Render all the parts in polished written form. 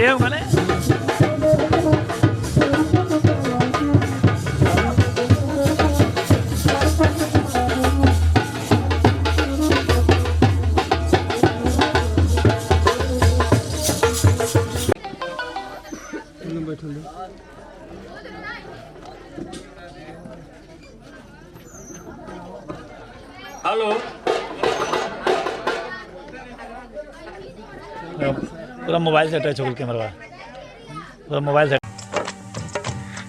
ये मैंने हेलो पूरा मोबाइल से अटैच हो गया कैमरा, पूरा मोबाइल से।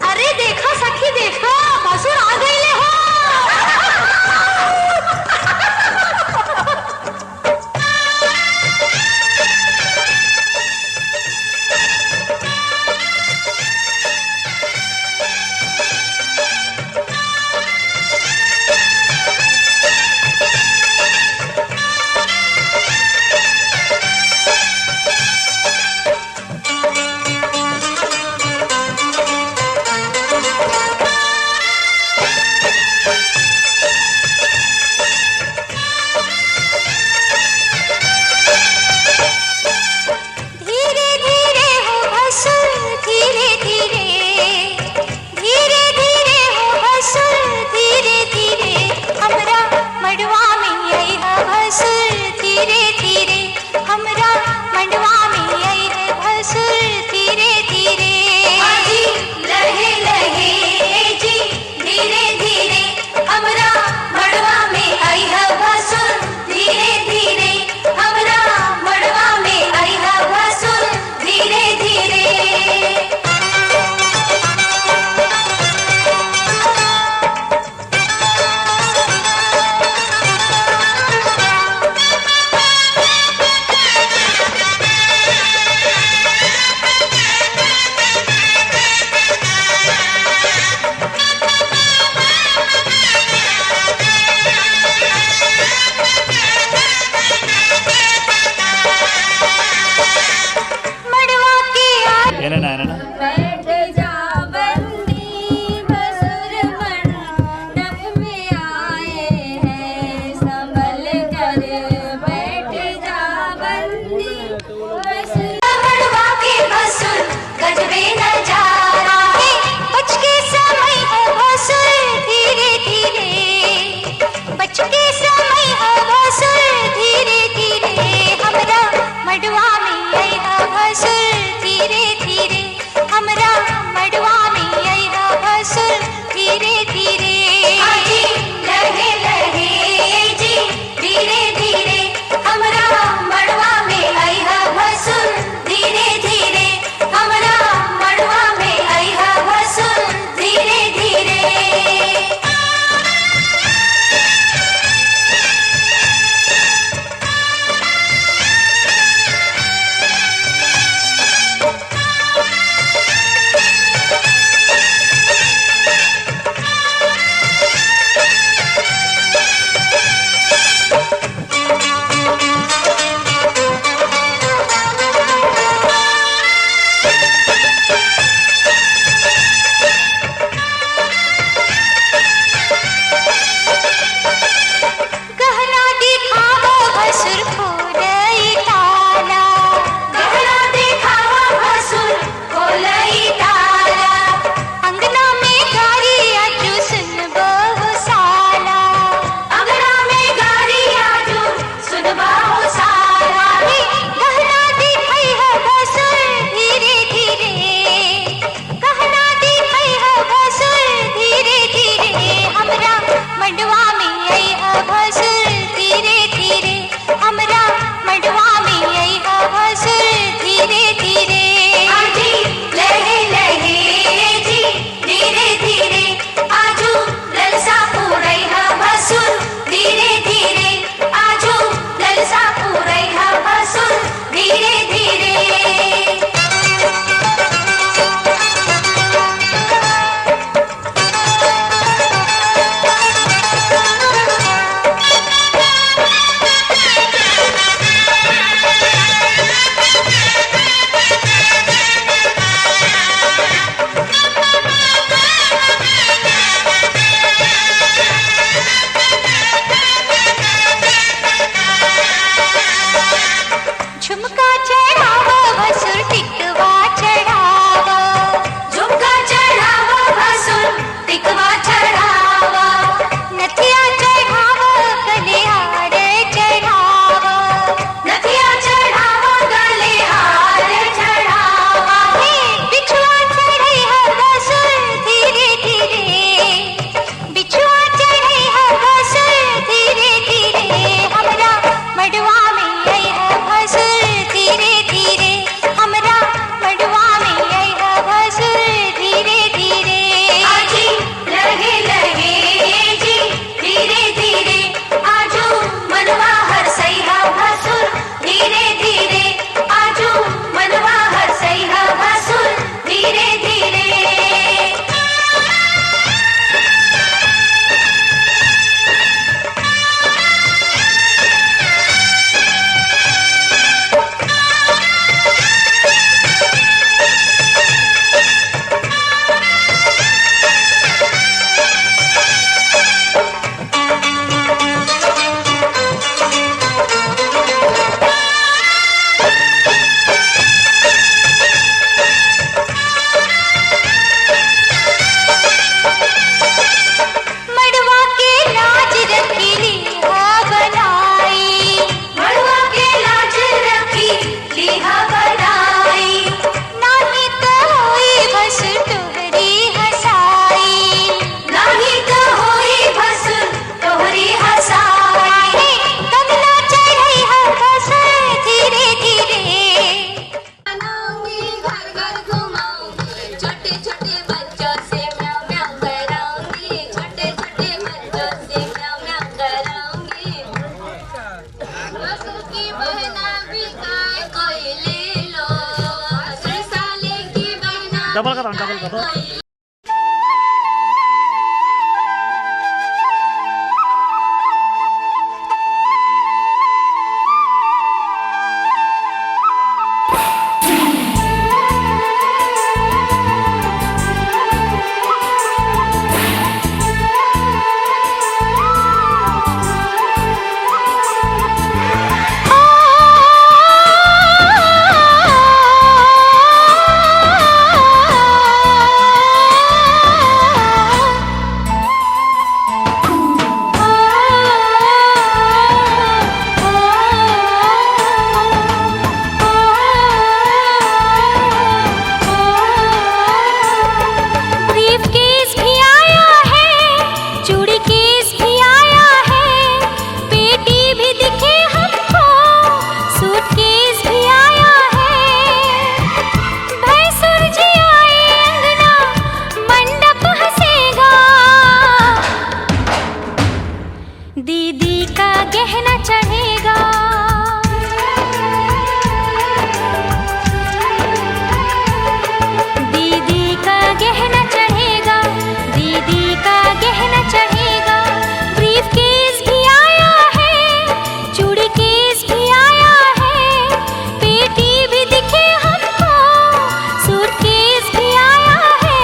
अरे देखो सखी देखो, भसुर आ गईले हो। डबल कर दो। दीदी का गहना चढ़ेगा, दीदी का गहना चढ़ेगा, दीदी का गहना चढ़ेगा। ब्रीफकेस भी आया है, चूड़ी केस भी आया है, पेटी भी दिखे हमको, सूटकेस भी आया है।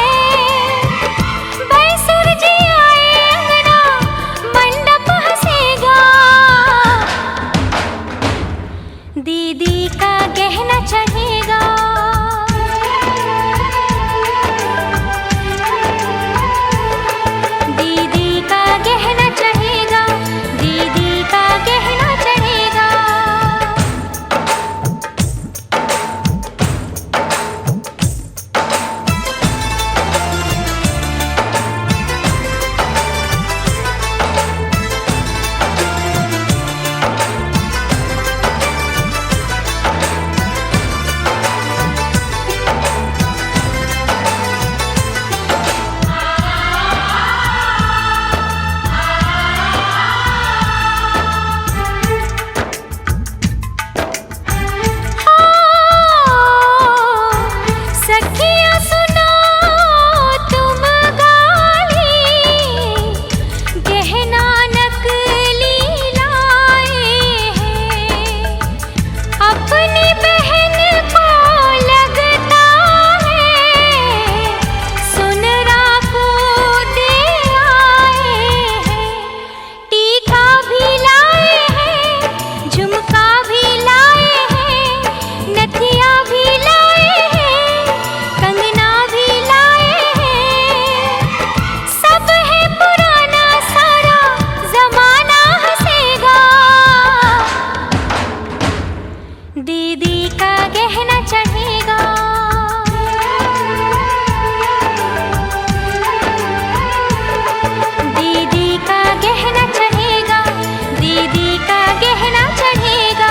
भैंसुर जी आए अंगना, मंडप हंसेगा, दीदी का गहना चढ़ेगा। दीदी का गहना चढ़ेगा, दीदी का गहना चढ़ेगा। सखियाँ सुनो तुम गाली, गहना नकली लाए हैं। अपनी बहन को लगता है, सुनरा को दे आए हैं। टीका भी लाए हैं, झुमका भी लाए हैं, नथिया भी लाए हैं, कंगना भी लाए हैं। सब है पुराना, सारा जमाना हंसेगा, दीदी का गहना चढ़ेगा। दीदी का गहना चढ़ेगा, दीदी का गहना चढ़ेगा।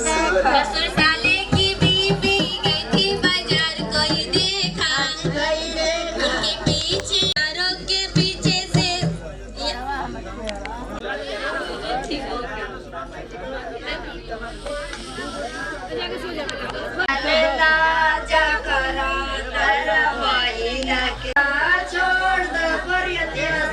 ससुर साले की बीबी गई थी बाजार कोई देखा उनके पीछे यारों के पीछे से छोड़ दो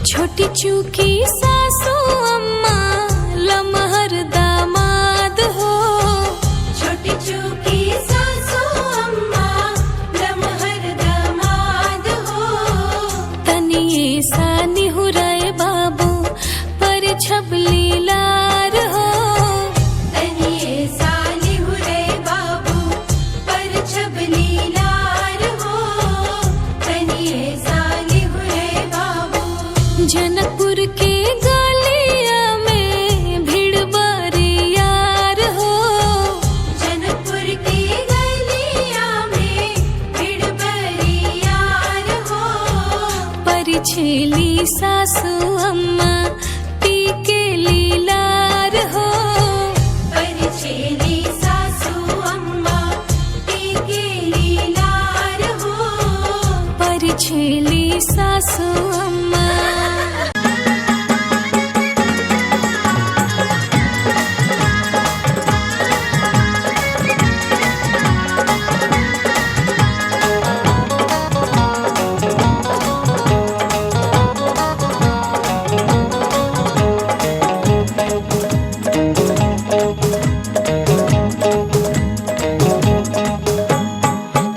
छोटी चूकी सासू अम्मा लमहर दामाद हो छोटी चूकी सासू अम्मा लमहर दामाद हो तनिए सा निहुराए बाबू पर छबली लार हो तनिए सा निहुराए बाबू पर छबली लार हो तनिए सा निहुराए बाबू जनकपुर के गलिया में भीड़ बारी यार हो जनकपुर के गलिया में भीड़ बारी यार हो परिछेली सासू अम्मा पी के लीलार हो परिछेली सासू अम्मा पी के लीलार हो परिछेली सासू अम्मा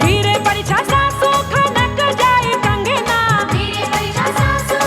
धीरे परिछा सासू खनक जाए कंगना धीरे परिछा सासू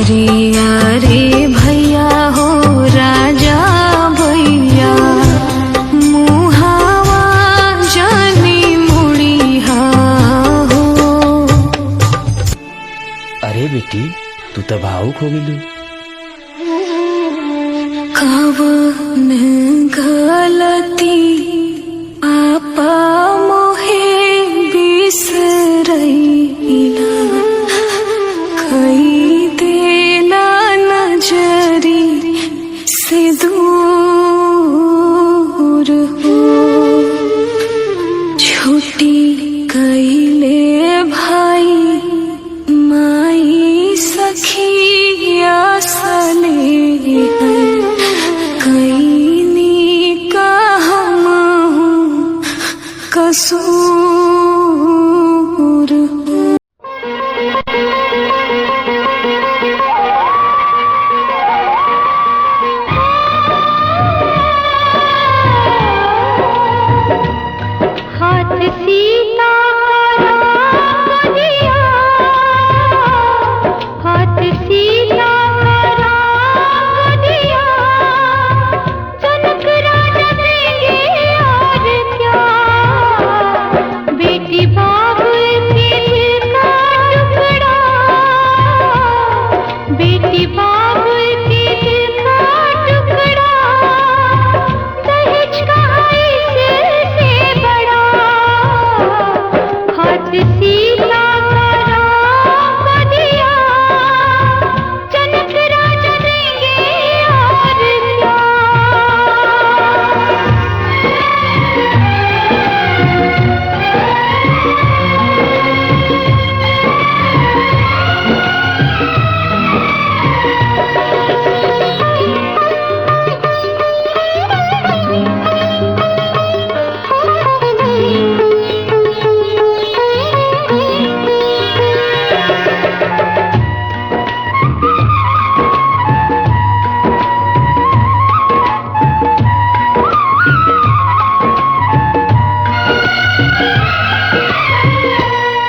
अरे अरे भैया हो राजा भैया मुहावा जाने मुड़िया हो। अरे बेटी तू तो भावुक हो गई। कवन गलती आपा मोहे बिसरैला कई देला नजरी से दूर हो। छुट्टी कैले भाई माई सखिया सले कैनी का हम कसूर हो। हाथ सीता का दिया, हाथ सीता का दिया, जनक राजा देंगे और क्या। बेटी बाप के दिल का टुकड़ा, बेटी बाप के दिल का टुकड़ा, दहेज का इससे बड़ा। हाथ सीता का दिया, जनक राजा देंगे और क्या।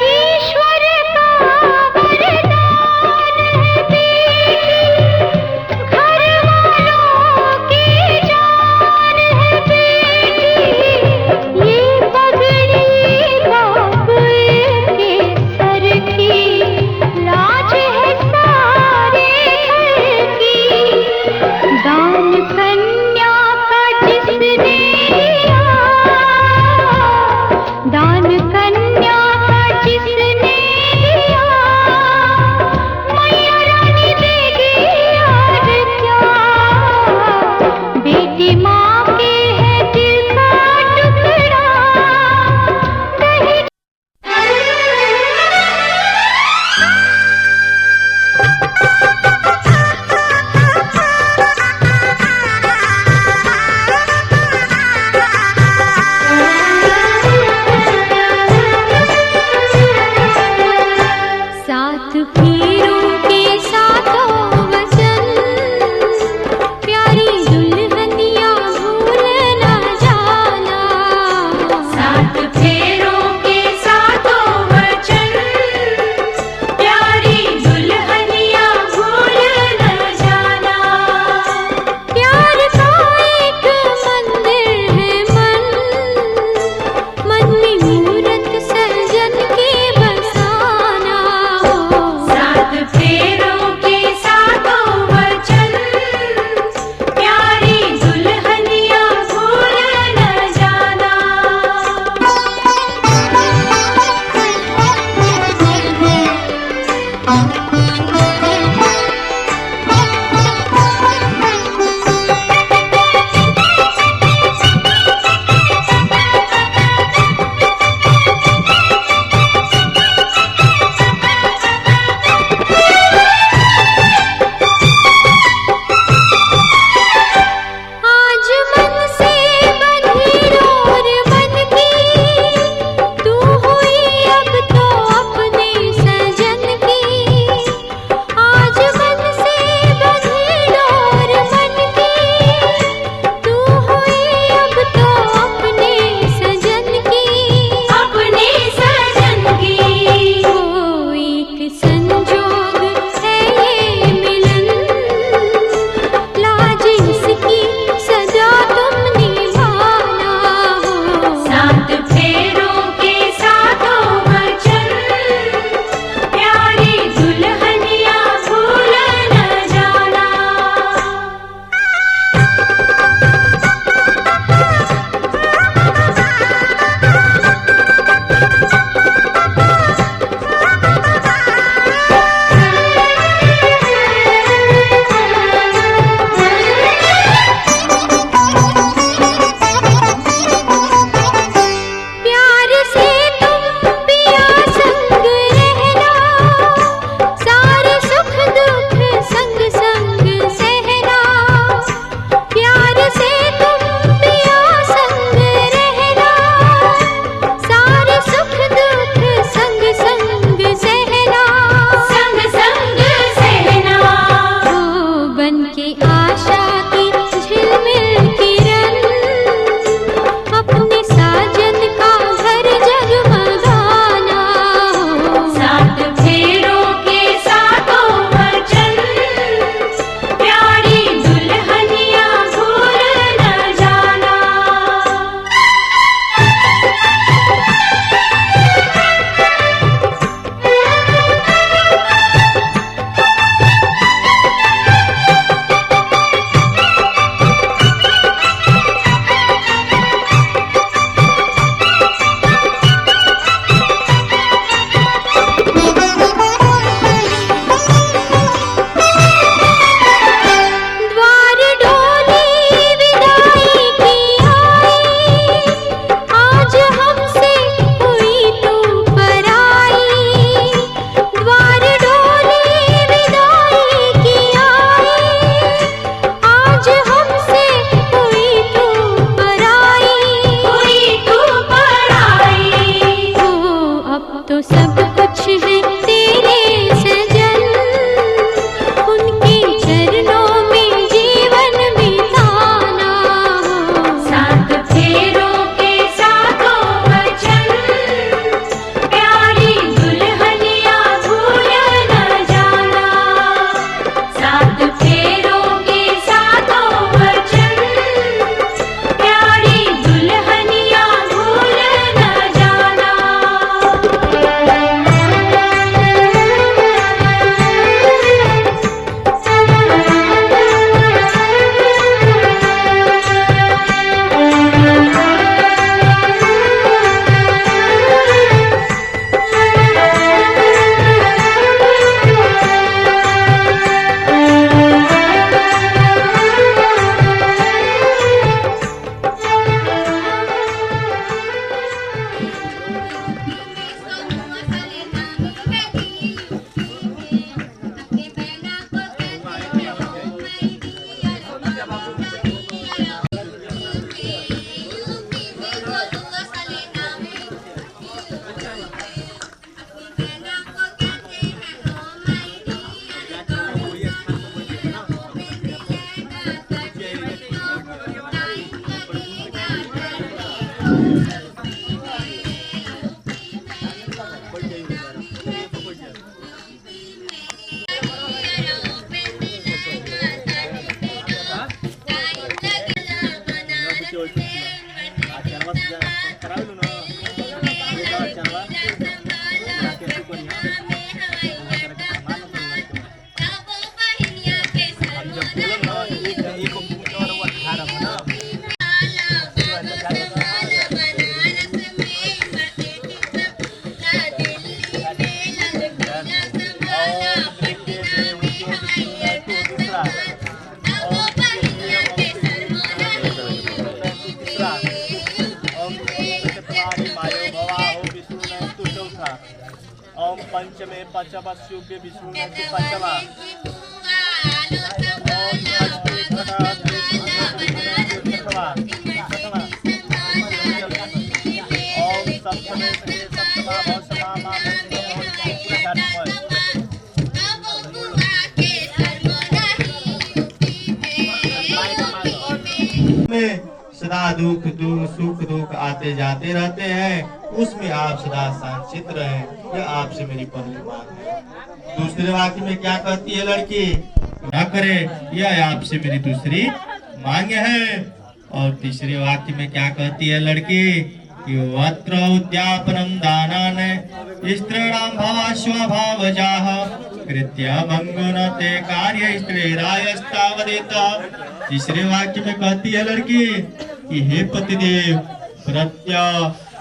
ईश्वर का वरदान है बेटी, घर वालों की जान है बेटी। ये पगड़ी बाप के सर की, लाज है सारे घर की। दान कन्या का जिसने दिया, दान कन्या का जिसने दिया, मैया रानी देगी और क्या। बेटी माँ के है दिल का टुकड़ा, दहेज तो सब कुछ है तेरे सजन, उनके चरणों में जीवन बिताना हो। सात फेरों के सातों वचन, प्यारी दुल्हनिया भूल न जाना। सात फेरों के सातों वचन, प्यारी दुल्हनिया भूल न जाना। ओम पंचमे पचमस्युभ्य विष्णु पंचमा ओम सप्तमे सप्तमा भवसमा में सदा दुख दुख सुख दुख आते जाते रहते हैं, उसमें आप सदा शांत रहें। यह आपसे मेरी पहली मांग है। दूसरे वाक्य में क्या कहती है लड़की? न करे, यह आपसे मेरी दूसरी मांग है। और तीसरे वाक्य में क्या कहती है लड़की? वत्र उद्यापनम दानान स्त्रीणां भावस्वभावजाः कृत्य भंगुन ते कार्य स्त्रीरायस्तावदेता। तीसरे वाक्य में कहती है लड़की कि हे पतिदेव, प्रत्य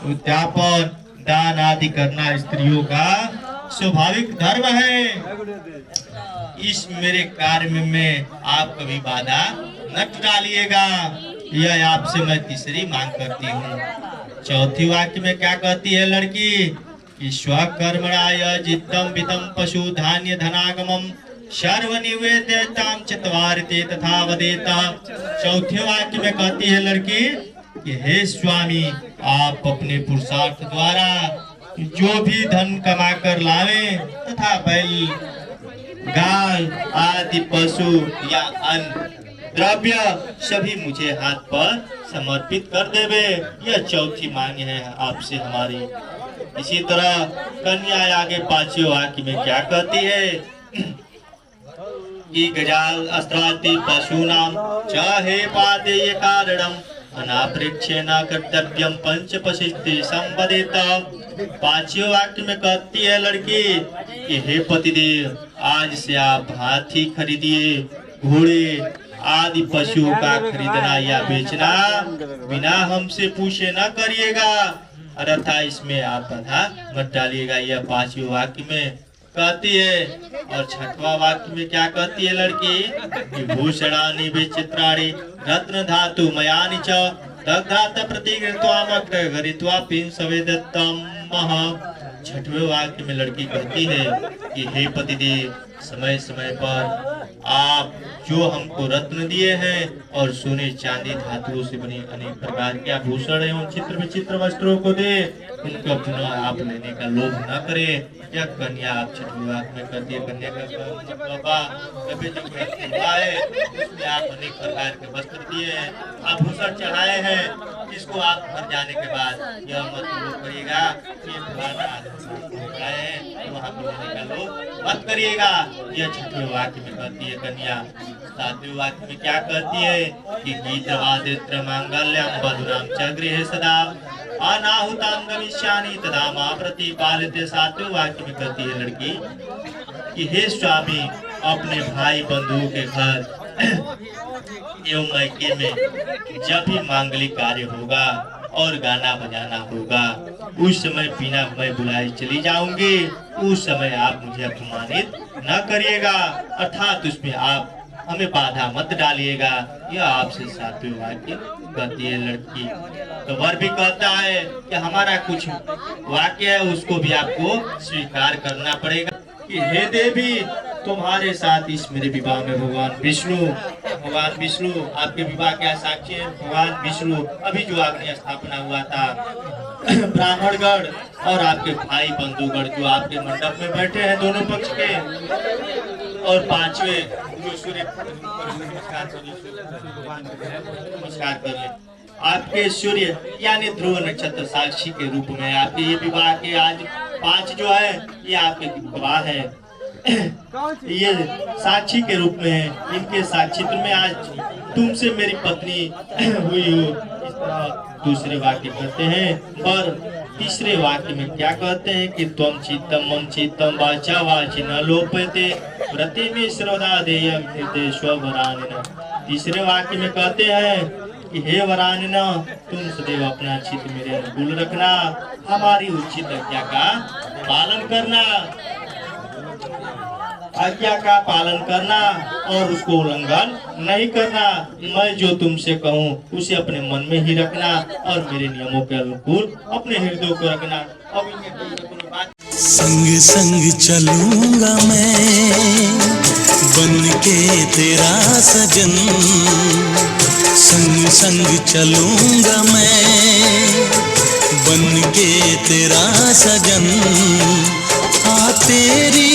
उद्यापन दान आदि करना स्त्रियों का स्वाभाविक धर्म है। इस मेरे कार्य में आप कभी बाधा न डालिएगा। यह आपसे मैं तीसरी मांग करती हूँ। चौथी वाक्य में क्या कहती है लड़की? कि स्वकर्मणाय जितम वितम पशु धान्य धनागमम सर्वनिवेद्यतां चत्वारिते तथा वदेता। चौथे वाक्य में कहती है लड़की कि हे स्वामी, आप अपने पुरुषार्थ द्वारा जो भी धन कमा कर लावे तथा बैल गाय आदि पशु या अन्न द्रव्य सभी मुझे हाथ पर समर्पित कर देवे। यह चौथी मांग है आपसे हमारी। इसी तरह कन्या आगे पांचवें वाक्य में क्या कहती है? कि गजाल अस्त्रादि पशूनां चाहे पादेय कारणम अनाप्रेक्षेण कर्तव्यम पंच पशिष्टे संवदेता। पांचवें वाक्य में कहती है लड़की कि हे पतिदेव, आज से आप हाथी खरीदिए, घोड़े आदि पशुओं का खरीदना या बेचना बिना हमसे पूछे न करिएगा, अन्यथा इसमें आप बाधा मत डालिएगा। यह पांचवें वाक्य में कहती है। और छठवां वाक्य में क्या कहती है लड़की? भूषणानि विचित्राणि रत्न धातु मयानि च दग्धात प्रतिगृहीत्वा पिन सवेदत्तम। छठवें वाक्य में लड़की कहती है कि हे पतिदेव, समय समय पर आप जो हमको रत्न दिए हैं और सोने चांदी धातुओं से बने अनेक प्रकार के आभूषण एवं चित्र विचित्र वस्त्रों को दे, उनका पुनः आप लेने का लोभ न करें। यह कन्या आप छठ विवाह में करती है। कन्या का मतलब कभी जो गृहस्थी हुआ है उसमें आप अनेक प्रकार के वस्त्र दिए हैं, आभूषण चढ़ाए हैं, जिसको आप घर जाने के बाद यह मत लोभ करिएगा कि फलाना आदमी है वहाँ पर लेने का लोभ मत करिएगा। यह छठवें वाक्य में कहती है कन्या। सातवें वाक्य में क्या कहती है कि गीत वादित्र मांगल्यम बधुराम च गृहे सदा अनाहुताम गमिष्यामि तदा मां प्रतिपालिते। सातवें वाक्य में कहती है लड़की कि हे स्वामी, अपने भाई बंधुओं के घर एवं मायके में जब भी मांगलिक कार्य होगा और गाना बजाना होगा, उस समय बिना मैं बुलाए चली जाऊंगी, उस समय आप मुझे अपमानित न करिएगा, अर्थात उसमें आप हमें बाधा मत डालिएगा। यह आपसे सातवें वाक्य कहती है लड़की। तो वर भी कहता है कि हमारा कुछ वाक्य है उसको भी आपको स्वीकार करना पड़ेगा कि हे देवी, तुम्हारे साथ इस मेरे विवाह में भगवान विष्णु आपके विवाह क्या साक्षी है। भगवान विष्णु अभी जो अग्नि स्थापना हुआ था, ब्राह्मणगढ़ और आपके भाई बंधुगढ़ जो आपके मंडप में बैठे हैं दोनों पक्ष के, और पांचवें जो सूर्य नमस्कार कर ले, आपके सूर्य यानी ध्रुव नक्षत्र साक्षी के रूप में आपके ये विवाह के आज 5 जो है ये आपके गवाह है, ये साक्षी के रूप में है। इनके साक्षित्व में आज तुमसे मेरी पत्नी हुई हो। इस तरह दूसरे वाक्य कहते हैं। पर तीसरे वाक्य में क्या कहते हैं कि त्वम चित्तम मम चित्तम वाचा वाचि न लोपते व्रते में श्रद्धा देयम हृदय स्वरानिन। तीसरे वाक्य में कहते हैं कि हे वरानिन, तुम सदैव अपना चित्त मेरे अनुकूल रखना, हमारी उचित आज्ञा का पालन करना, आज्ञा का पालन करना और उसको उल्लंघन नहीं करना। मैं जो तुमसे कहूँ उसे अपने मन में ही रखना और मेरे नियमों के अनुकूल अपने हृदय को रखना। अब संग संग चलूंगा मैं बन के तेरा सजन, संग संग चलूंगा मैं बन के तेरा सजन, आ तेरी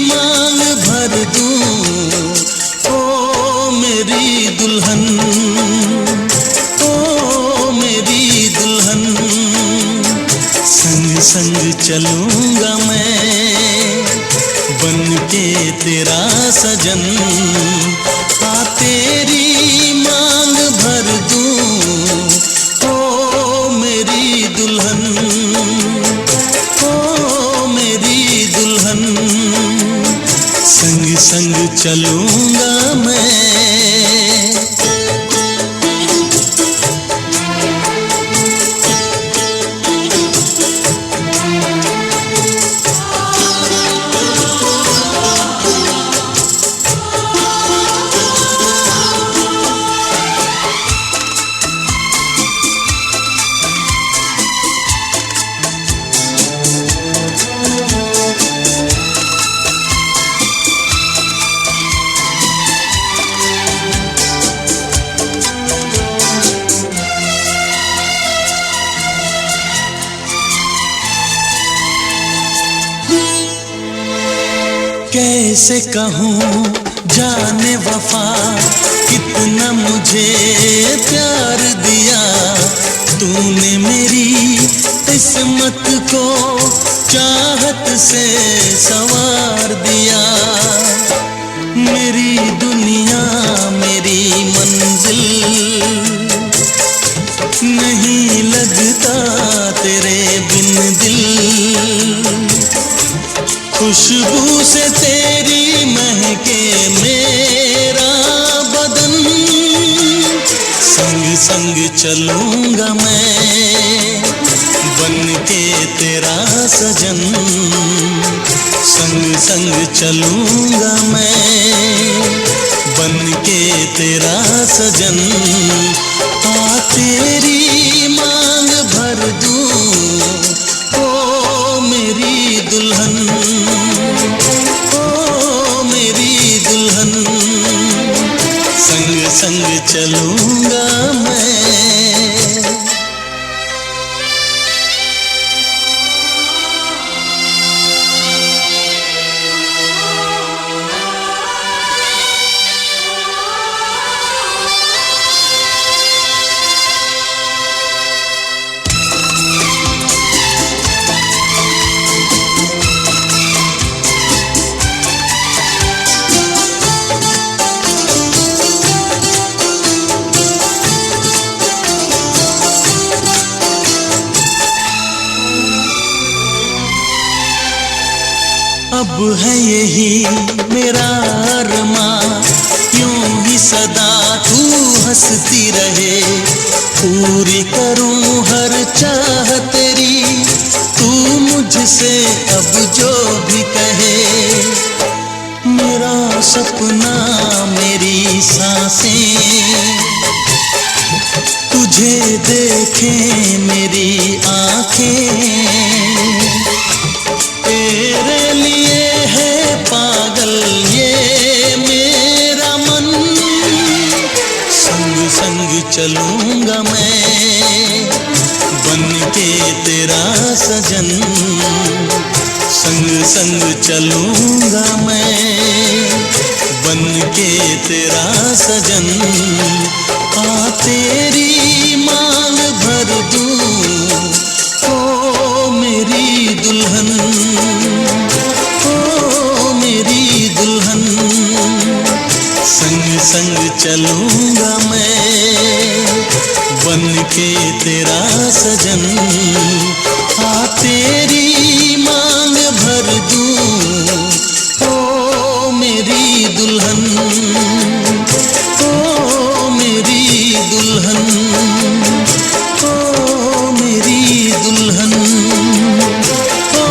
मांग भर दूं ओ मेरी दुल्हन, ओ मेरी दुल्हन। संग संग चलूंगा मैं बन के तेरा सजन, आ तेरी मांग भर दूं ओ मेरी दुल्हन, ओ मेरी दुल्हन। संग संग चलूंगा मैं। कैसे कहूँ जाने वफा कितना मुझे प्यार दिया, तूने मेरी किस्मत को चाहत से संवार दिया। मेरी दुनिया मेरी मंजिल नहीं लगता तेरे बिन दिल, खुशबू से तेरी महके मेरा बदन। संग संग चलूंगा मैं बन के तेरा सजन, संग संग चलूंगा मैं बन के तेरा सजन, आ तेरी मांग भर दूं ओ मेरी दुल्हन, ओ मेरी दुल्हन। संग संग चलूंगा मैं। अब है यही मेरा अरमां, यूं ही सदा तू हंसती रहे, पूरी करूं हर चाह तेरी, तू मुझसे अब जो भी कहे। मेरा सपना मेरी सांसें तुझे देखें मेरी आंखें, तेरे लिए है पागल ये मेरा मन। संग संग चलूंगा मैं बन के तेरा सजन, संग संग चलूंगा मैं बन के तेरा सजन। आ तेरी मांग भर दूं ओ मेरी दुल्हन, ओ मेरी दुल्हन। संग संग चलूंगा मैं बन के तेरा सजन। आ तेरी मांग भर दूं ओ मेरी दुल्हन, ओ मेरी दुल्हन, ओ मेरी दुल्हन, ओ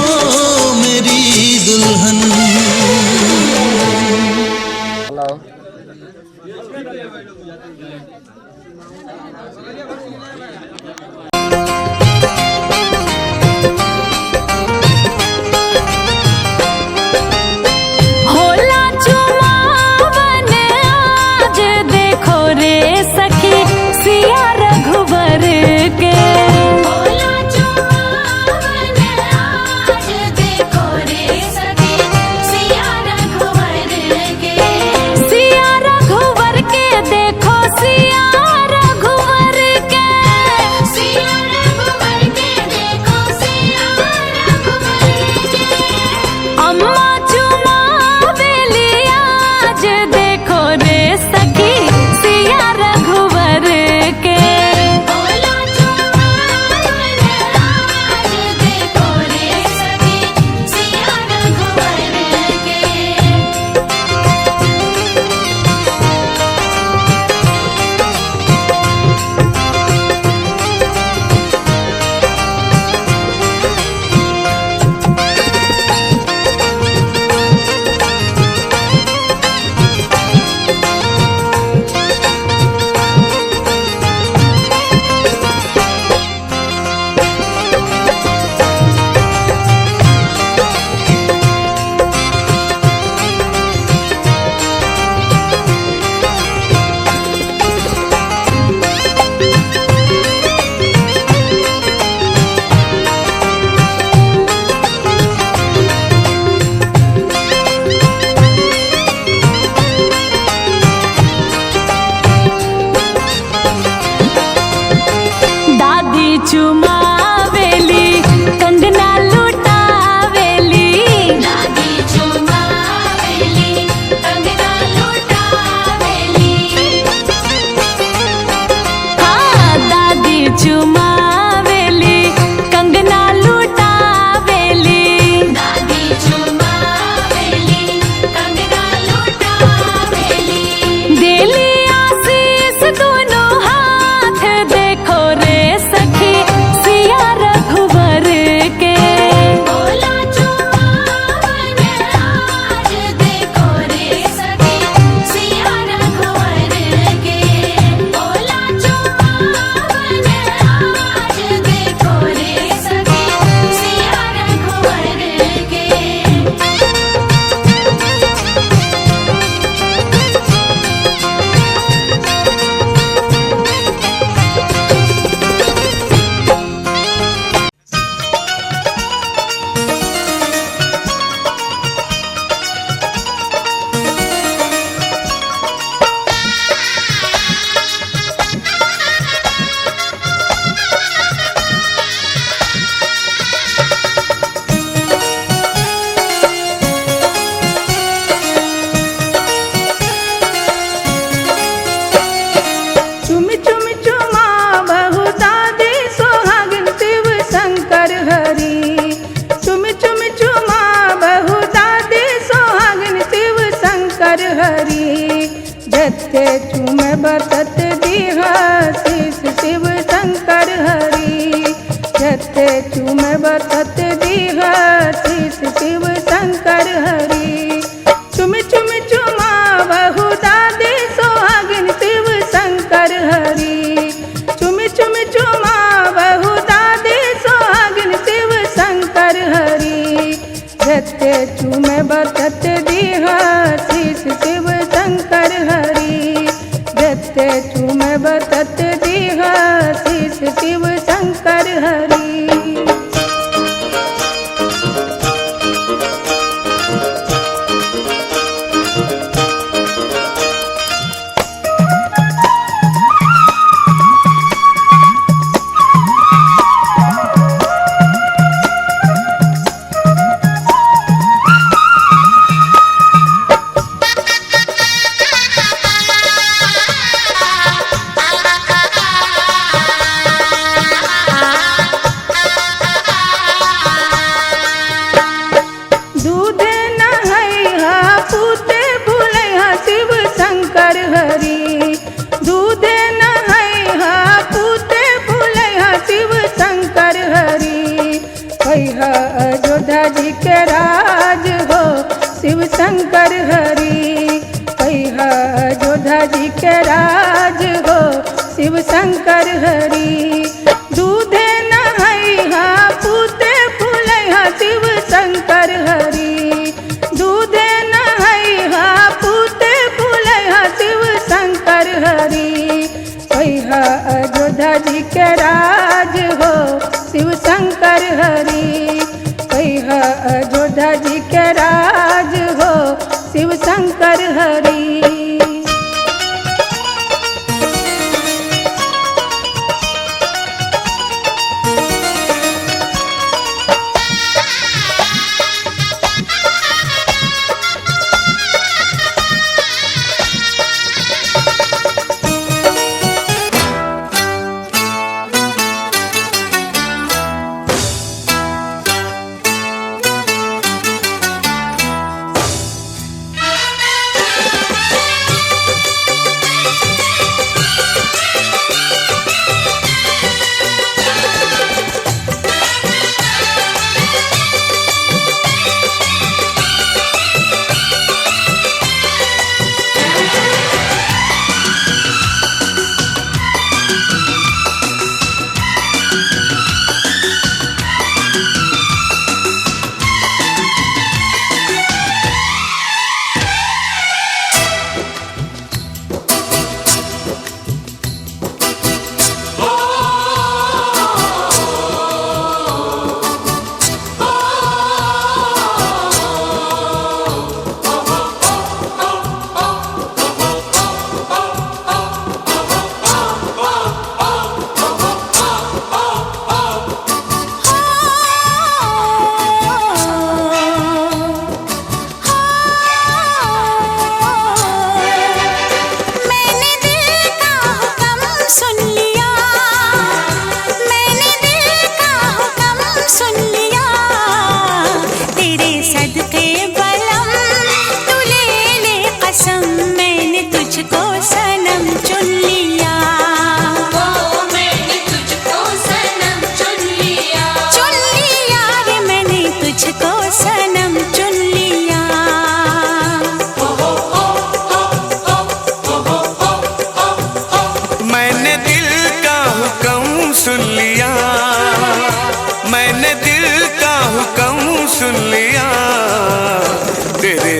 मेरी दुल्हन। होला चुमावन आज देखो रे सखी सिया रघुवर के। होला चुमावन आज देखो रे सखी सिया रघुवर के। सिया रघुवर के देखो सिया रघुवर के। सिया रघुवर के देखो सिया रघुवर के। अम्मा चुमावेली आज देखो रे सखी सिया रघुवर के। होला चुमावन आज देखो रे सखी सिया रघुवर के। जथे चूमे बतत दीहा शीश शिव शंकर हरि। जथे चूमे बतत दीहा शीश शिव शंकर हरि। चुम चुम चुमा बहु दादी सोहागिन शिव शंकर हरि। चुम चुम चुमा बहु दादी सोहागिन शिव शंकर हरि। जथे चूमे बतत दीहा शीश शिव शंकर हरि। जथे चूमे बतत दीहा शीश शिव शंकर हरि। अयोध्या जी के राज हो शिव शंकर हरि। कहिया अयोध्या जी के राज हो शिव शंकर हरि। दूधे नहैया पूते फूलैया शिव शंकर हरि। दूधे नहैया पूते फूलैया शिव शंकर हरि। कहिया अयोध्या जी के राज हो शिव शंकर हरि। कहिया अयोध्या जी के राज हो शिव शंकर हरि।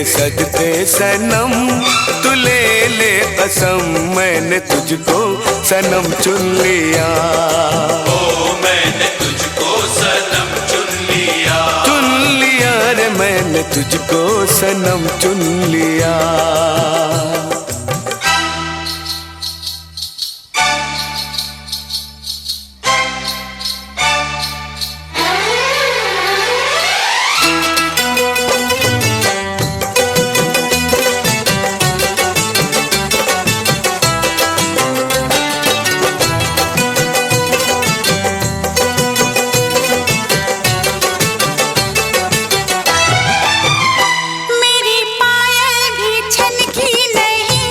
सजते सनम तू ले ले कसम मैंने तुझको सनम चुन लिया। ओ मैंने तुझको सनम चुन लिया। चुन लिया रे मैंने तुझको सनम चुन लिया। मेरी पायल भी छनकी नहीं।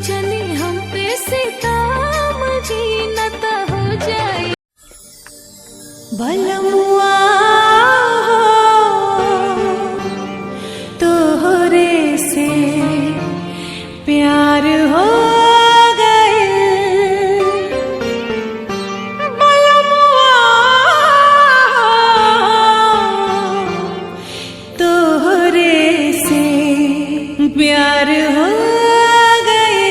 जनी हम पे सितम जी न त हो जाए बलमुआ तोहरे से प्यार हो गए बलमुआ तोहरे से प्यार हो गए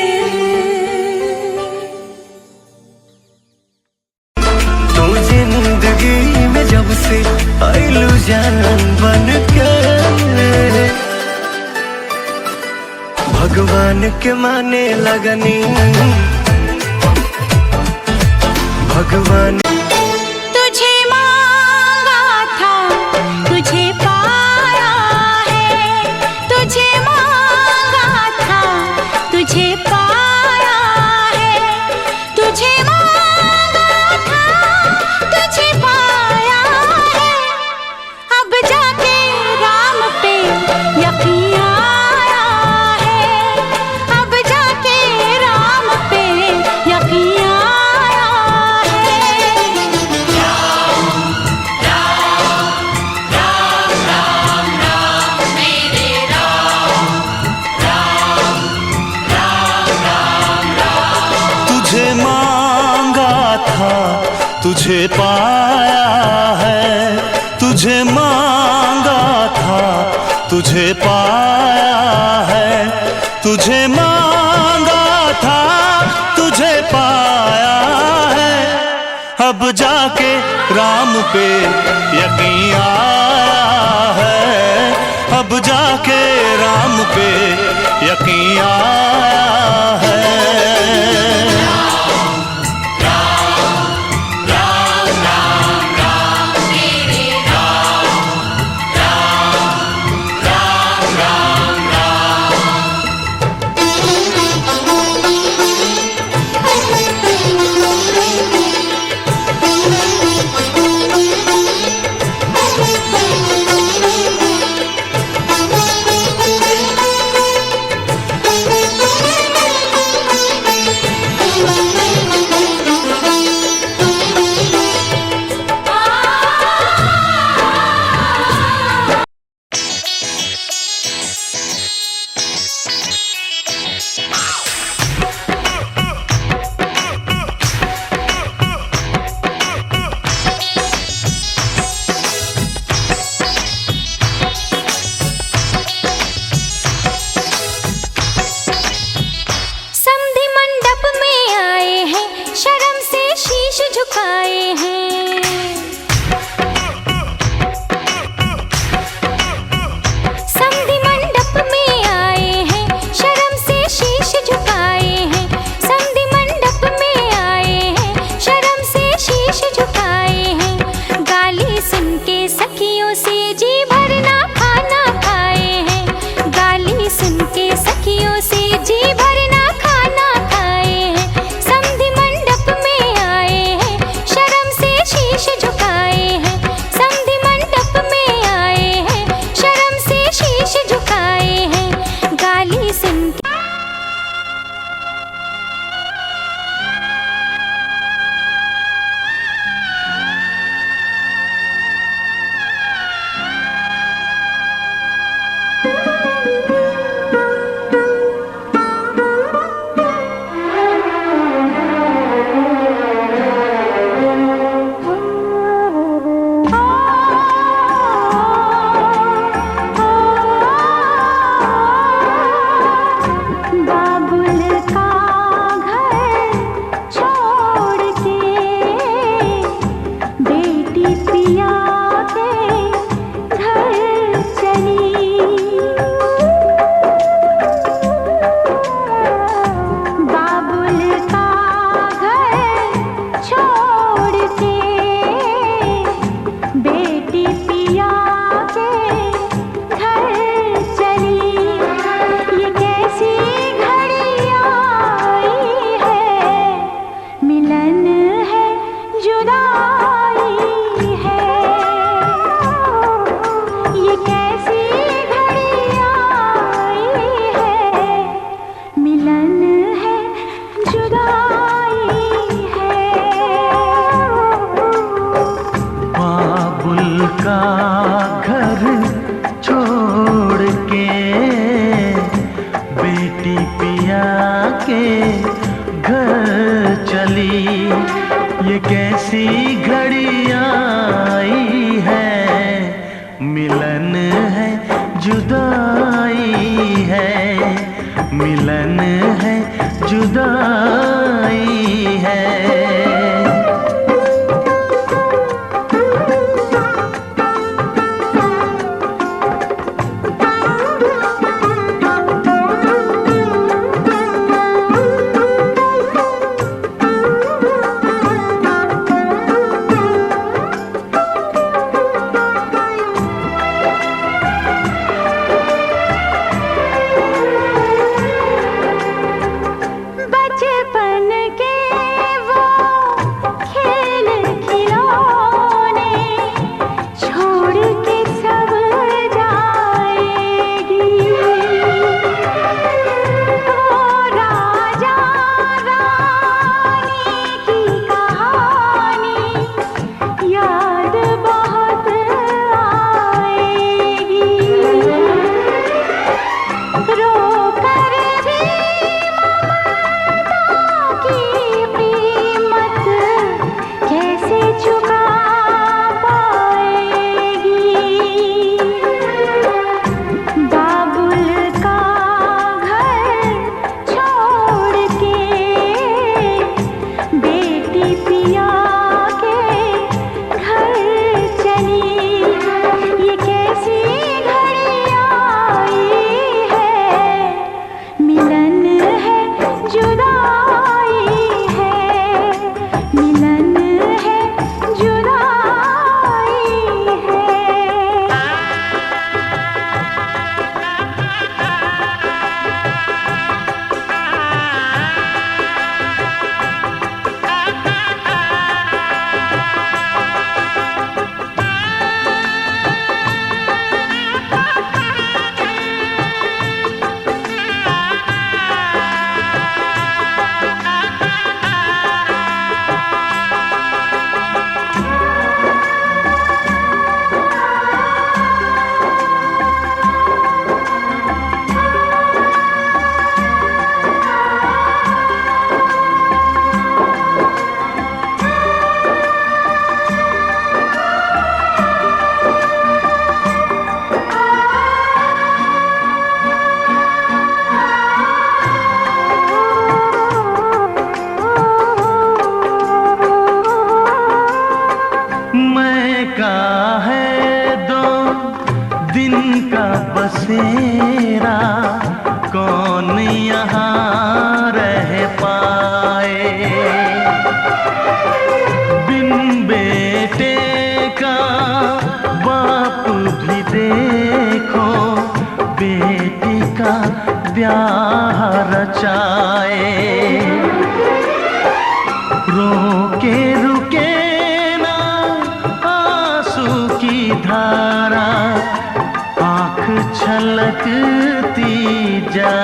तू जिंदगी में जब से आइलू जान बन के भगवान के माने लगनी भगवान तुझे मांगा था तुझे पाया है तुझे मांगा था तुझे पाया है तुझे मांगा था तुझे पाया है अब जाके राम पे यकीन आया है अब जाके राम पे यकीन आया है तुझे मांगा था तुझे पाया है तुझे मांगा था तुझे पाया है तुझे मांगा था तुझे पाया है अब जाके राम पे यकीन आया है अब जाके राम पे यकीन आया है घर चली, ये कैसी घड़ी आई है, मिलन है जुदाई है, मिलन है जुदाई है। बचपन के वो खेल खिलौने छोड़ के सब जाएगी, वो राजा रानी की कहानी याद बहुत आएगी, रो कर भी की कीमत कैसे चुका पाएगी। बाबुल का घर छोड़ के बेटी पिया के घर चली, ये कैसी घड़ी आई है, मिलन है जुदाई है, मिलन है जुदाई है। मैं का है 2 दिन का बसेरा, कौन यहाँ रह पाए, बिन बेटे का बाप भी देखो, बेटी का ब्याह रचाए, रोके रुके ना आंसू की धारा, आँख छलकती जा